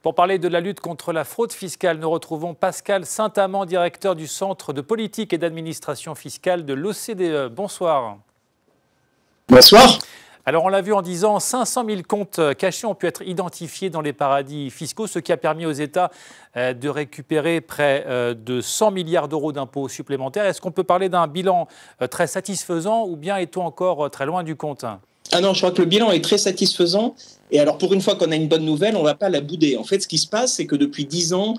Pour parler de la lutte contre la fraude fiscale, nous retrouvons Pascal Saint-Amand, directeur du Centre de politique et d'administration fiscale de l'OCDE. Bonsoir. Bonsoir. Alors on l'a vu en 10 ans, 500 000 comptes cachés ont pu être identifiés dans les paradis fiscaux, ce qui a permis aux États de récupérer près de 100 milliards d'euros d'impôts supplémentaires. Est-ce qu'on peut parler d'un bilan très satisfaisant ou bien est-on encore très loin du compte ? Ah non, je crois que le bilan est très satisfaisant. Et alors, pour une fois qu'on a une bonne nouvelle, on ne va pas la bouder. En fait, ce qui se passe, c'est que depuis 10 ans,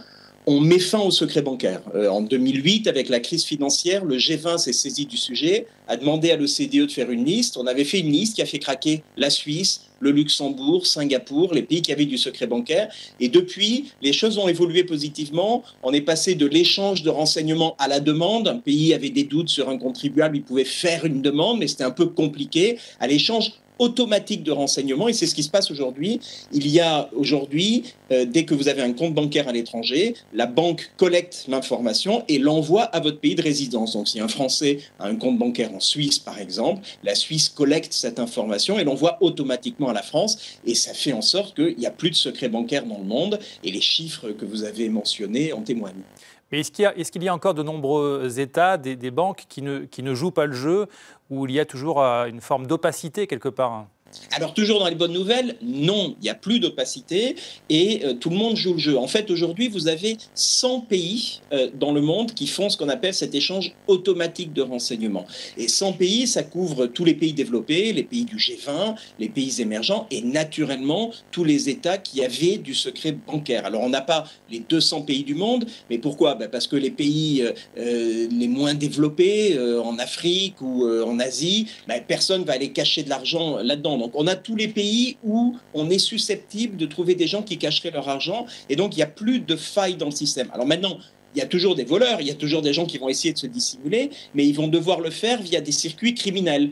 on met fin au secret bancaire. En 2008, avec la crise financière, le G20 s'est saisi du sujet, a demandé à l'OCDE de faire une liste. On avait fait une liste qui a fait craquer la Suisse, le Luxembourg, Singapour, les pays qui avaient du secret bancaire. Et depuis, les choses ont évolué positivement. On est passé de l'échange de renseignements à la demande. Un pays avait des doutes sur un contribuable, il pouvait faire une demande, mais c'était un peu compliqué, à l'échange automatique de renseignements, et c'est ce qui se passe aujourd'hui. Il y a aujourd'hui, dès que vous avez un compte bancaire à l'étranger, la banque collecte l'information et l'envoie à votre pays de résidence. Donc si un Français a un compte bancaire en Suisse, par exemple, la Suisse collecte cette information et l'envoie automatiquement à la France, et ça fait en sorte qu'il n'y a plus de secret bancaire dans le monde, et les chiffres que vous avez mentionnés en témoignent. Mais est-ce qu'il y a encore de nombreux États, des banques qui ne jouent pas le jeu, où il y a toujours une forme d'opacité quelque part ? Alors, toujours dans les bonnes nouvelles, non, il n'y a plus d'opacité et tout le monde joue le jeu. En fait, aujourd'hui, vous avez 100 pays dans le monde qui font ce qu'on appelle cet échange automatique de renseignements. Et 100 pays, ça couvre tous les pays développés, les pays du G20, les pays émergents et naturellement tous les États qui avaient du secret bancaire. Alors, on n'a pas les 200 pays du monde, mais pourquoi ? Parce que les pays les moins développés, en Afrique ou en Asie, personne ne va aller cacher de l'argent là-dedans. Donc, on a tous les pays où on est susceptible de trouver des gens qui cacheraient leur argent. Et donc, il n'y a plus de failles dans le système. Alors maintenant, il y a toujours des voleurs, il y a toujours des gens qui vont essayer de se dissimuler, mais ils vont devoir le faire via des circuits criminels,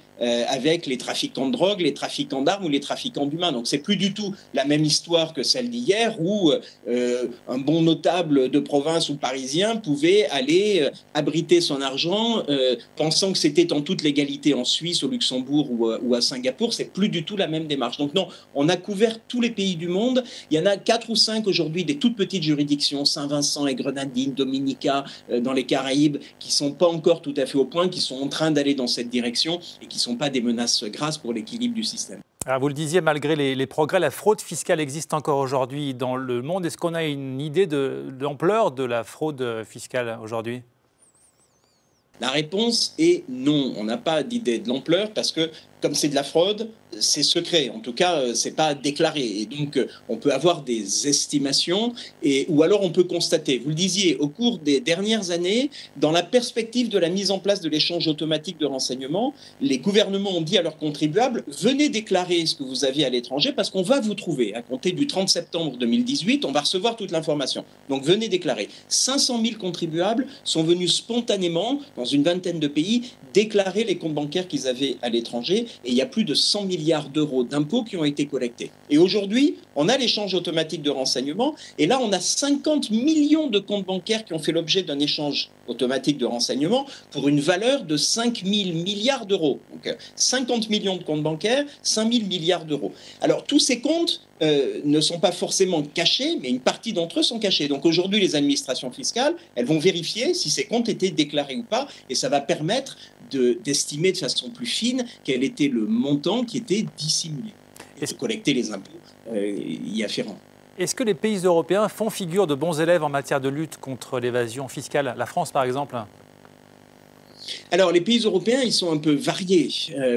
avec les trafiquants de drogue, les trafiquants d'armes ou les trafiquants d'humains. Donc, c'est plus du tout la même histoire que celle d'hier où un bon notable de province ou parisien pouvait aller abriter son argent pensant que c'était en toute légalité en Suisse, au Luxembourg ou à Singapour. C'est plus du tout la même démarche. Donc non, on a couvert tous les pays du monde. Il y en a 4 ou 5 aujourd'hui, des toutes petites juridictions, Saint-Vincent et Grenadines, Dominica, dans les Caraïbes, qui ne sont pas encore tout à fait au point, qui sont en train d'aller dans cette direction et qui ne sont pas des menaces grasses pour l'équilibre du système. Alors vous le disiez, malgré les progrès, la fraude fiscale existe encore aujourd'hui dans le monde. Est-ce qu'on a une idée de l'ampleur de la fraude fiscale aujourd'hui ? La réponse est non. On n'a pas d'idée de l'ampleur parce que, comme c'est de la fraude, c'est secret. En tout cas, c'est pas déclaré. Et donc, on peut avoir des estimations ou alors on peut constater. Vous le disiez, au cours des dernières années, dans la perspective de la mise en place de l'échange automatique de renseignements, les gouvernements ont dit à leurs contribuables, venez déclarer ce que vous avez à l'étranger parce qu'on va vous trouver. À compter du 30 septembre 2018, on va recevoir toute l'information. Donc, venez déclarer. 500 000 contribuables sont venus spontanément, dans une vingtaine de pays, déclarer les comptes bancaires qu'ils avaient à l'étranger. Et il y a plus de 100 milliards d'euros d'impôts qui ont été collectés. Et aujourd'hui, on a l'échange automatique de renseignements. Et là, on a 50 millions de comptes bancaires qui ont fait l'objet d'un échange automatique de renseignements pour une valeur de 5 000 milliards d'euros. Donc, 50 millions de comptes bancaires, 5 000 milliards d'euros. Alors, tous ces comptes ne sont pas forcément cachés, mais une partie d'entre eux sont cachés. Donc aujourd'hui, les administrations fiscales, elles vont vérifier si ces comptes étaient déclarés ou pas, et ça va permettre d'estimer de façon plus fine quel était le montant qui était dissimulé, et de collecter les impôts y afférents. Est-ce que les pays européens font figure de bons élèves en matière de lutte contre l'évasion fiscale ? La France, par exemple ? Alors, les pays européens, ils sont un peu variés,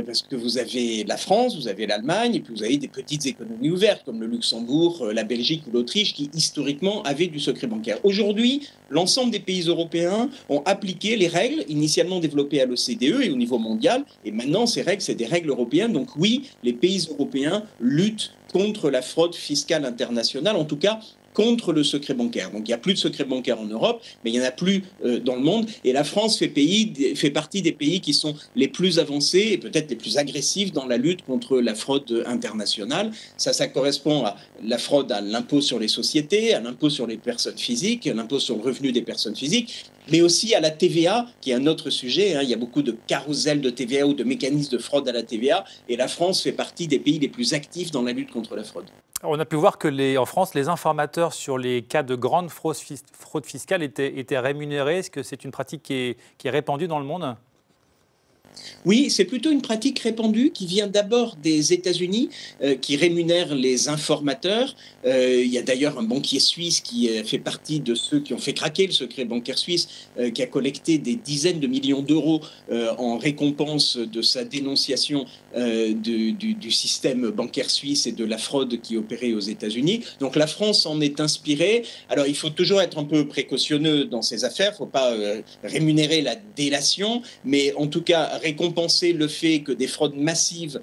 parce que vous avez la France, vous avez l'Allemagne, et puis vous avez des petites économies ouvertes, comme le Luxembourg, la Belgique ou l'Autriche, qui historiquement avaient du secret bancaire. Aujourd'hui, l'ensemble des pays européens ont appliqué les règles initialement développées à l'OCDE et au niveau mondial, et maintenant, ces règles, c'est des règles européennes. Donc oui, les pays européens luttent contre la fraude fiscale internationale, en tout cas contre le secret bancaire. Donc il n'y a plus de secret bancaire en Europe, mais il n'y en a plus dans le monde. Et la France fait partie des pays qui sont les plus avancés et peut-être les plus agressifs dans la lutte contre la fraude internationale. Ça correspond à la fraude à l'impôt sur les sociétés, à l'impôt sur les personnes physiques, à l'impôt sur le revenu des personnes physiques, mais aussi à la TVA, qui est un autre sujet. Il y a beaucoup de carrousels de TVA ou de mécanismes de fraude à la TVA, et la France fait partie des pays les plus actifs dans la lutte contre la fraude. On a pu voir que en France, les informateurs sur les cas de grande fraude fiscale étaient rémunérés. Est-ce que c'est une pratique qui est répandue dans le monde ? Oui, c'est plutôt une pratique répandue qui vient d'abord des États-Unis, qui rémunèrent les informateurs. Il y a d'ailleurs un banquier suisse qui fait partie de ceux qui ont fait craquer le secret bancaire suisse, qui a collecté des dizaines de millions d'euros en récompense de sa dénonciation du système bancaire suisse et de la fraude qui opérait aux États-Unis. Donc la France en est inspirée. Alors il faut toujours être un peu précautionneux dans ces affaires, il ne faut pas rémunérer la délation, mais en tout cas récompenser le fait que des fraudes massives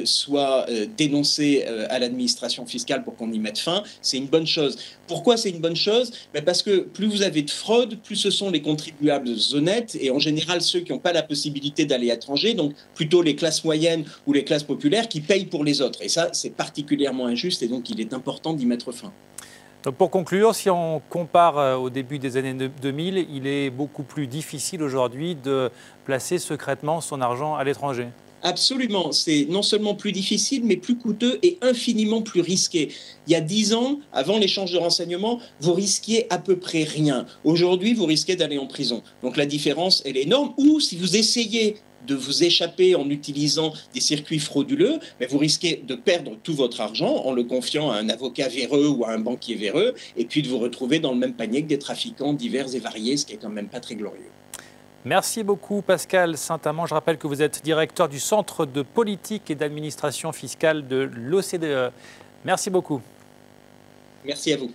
soient dénoncées à l'administration fiscale pour qu'on y mette fin, c'est une bonne chose. Pourquoi c'est une bonne chose ? Parce que plus vous avez de fraude, plus ce sont les contribuables honnêtes et en général ceux qui n'ont pas la possibilité d'aller à l'étranger, donc plutôt les classes moyennes ou les classes populaires qui payent pour les autres. Et ça, c'est particulièrement injuste et donc il est important d'y mettre fin. Donc pour conclure, si on compare au début des années 2000, il est beaucoup plus difficile aujourd'hui de placer secrètement son argent à l'étranger. Absolument, c'est non seulement plus difficile, mais plus coûteux et infiniment plus risqué. Il y a 10 ans, avant l'échange de renseignements, vous risquiez à peu près rien. Aujourd'hui, vous risquez d'aller en prison. Donc la différence, elle est énorme. Ou si vous essayez de vous échapper en utilisant des circuits frauduleux, mais vous risquez de perdre tout votre argent en le confiant à un avocat véreux ou à un banquier véreux, et puis de vous retrouver dans le même panier que des trafiquants divers et variés, ce qui est quand même pas très glorieux. Merci beaucoup Pascal Saint-Amand. Je rappelle que vous êtes directeur du Centre de politique et d'administration fiscale de l'OCDE. Merci beaucoup. Merci à vous.